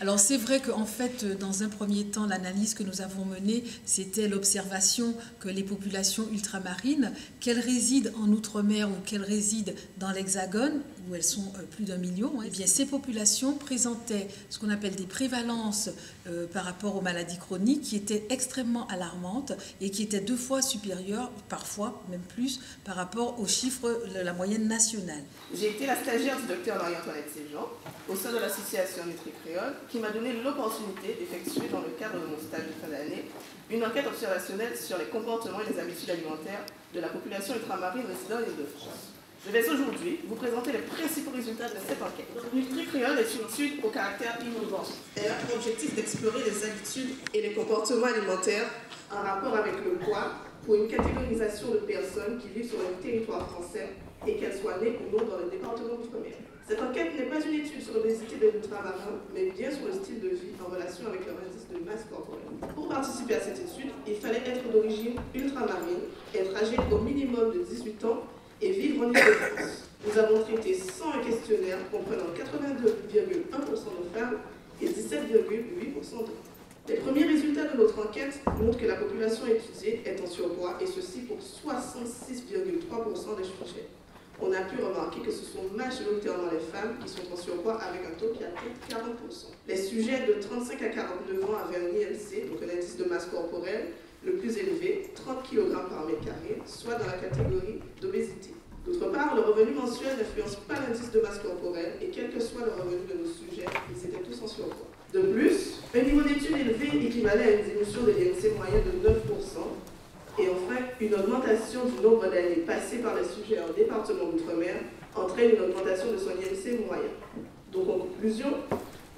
Alors c'est vrai qu'en fait, dans un premier temps, l'analyse que nous avons menée, c'était l'observation que les populations ultramarines, qu'elles résident en Outre-mer ou qu'elles résident dans l'Hexagone, où elles sont plus d'1 million, eh bien, ces populations présentaient ce qu'on appelle des prévalences par rapport aux maladies chroniques qui étaient extrêmement alarmantes et qui étaient 2 fois supérieures, parfois même plus, par rapport aux chiffres de la moyenne nationale. J'ai été la stagiaire du docteur Marie-Antoinette Séjean au sein de l'association Nutri-Créole qui m'a donné l'opportunité d'effectuer dans le cadre de mon stage de fin d'année une enquête observationnelle sur les comportements et les habitudes alimentaires de la population ultramarine résidant en Île-de-France. Je vais aujourd'hui vous présenter les principaux résultats de cette enquête. Nutri-Créole est une étude au caractère innovant. Elle a pour objectif d'explorer les habitudes et les comportements alimentaires en rapport avec le poids pour une catégorisation de personnes qui vivent sur le territoire français et qu'elles soient nées ou non dans le département d'Outre-mer. Cette enquête n'est pas une étude sur l'obésité des ultramarins, mais bien sur le style de vie en relation avec leur indice de masse corporelle. Pour participer à cette étude, il fallait être d'origine ultramarine, être âgé au minimum de 18 ans et vivre en Île-de-France. Nous avons traité 101 questionnaires comprenant 82,1% de femmes et 17,8% d'hommes. Les premiers résultats de notre enquête montrent que la population étudiée est en surpoids, et ceci pour 66,3% des sujets. On a pu remarquer que ce sont majoritairement les femmes qui sont en surpoids avec un taux qui atteint 40%. Les sujets de 35 à 49 ans avaient un IMC, donc un indice de masse corporelle, le plus élevé, 30 kg par mètre carré, soit dans la catégorie d'obésité. D'autre part, le revenu mensuel n'influence pas l'indice de masse corporelle et quel que soit le revenu de nos sujets, ils étaient tous en surpoids. De plus, un niveau d'études élevé équivalait à une diminution de l'IMC moyen de 9%. Et enfin, une augmentation du nombre d'années passées par les sujets en département d'outre-mer entraîne une augmentation de son IMC moyen. Donc en conclusion,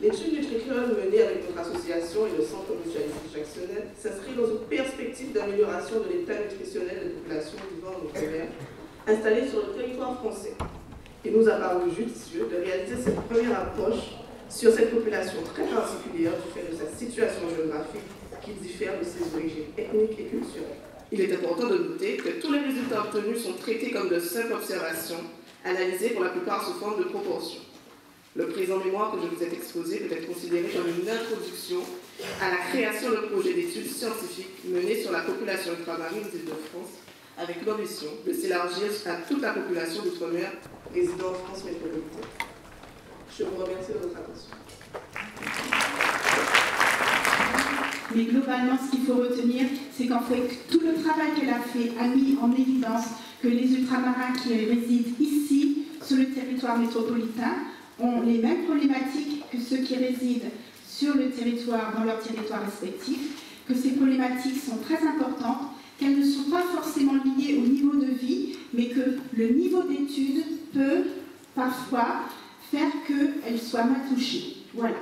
l'étude Nutri-Créole menée avec notre association et le Centre mutualisé Jacksonnet s'inscrit dans une perspective d'amélioration de l'état nutritionnel des populations vivant en outre-mer installées sur le territoire français. Il nous a paru judicieux de réaliser cette première approche sur cette population très particulière du fait de sa situation géographique qui diffère de ses origines ethniques et culturelles. Il est important de noter que tous les résultats obtenus sont traités comme de simples observations, analysées pour la plupart sous forme de proportions. Le présent mémoire que je vous ai exposé peut être considéré comme une introduction à la création d'un projet d'études scientifiques mené sur la population ultramarine d'Île-de-France, avec l'ambition de s'élargir à toute la population d'outre-mer résidant en France métropolitaine. Je vous remercie de votre attention. Mais globalement, ce qu'il faut retenir, c'est qu'en fait, tout le travail qu'elle a fait a mis en évidence que les ultramarins qui résident ici, sur le territoire métropolitain, ont les mêmes problématiques que ceux qui résident sur le territoire, dans leur territoire respectif, que ces problématiques sont très importantes, qu'elles ne sont pas forcément liées au niveau de vie, mais que le niveau d'études peut parfois faire qu'elles soient mal touchées. Voilà.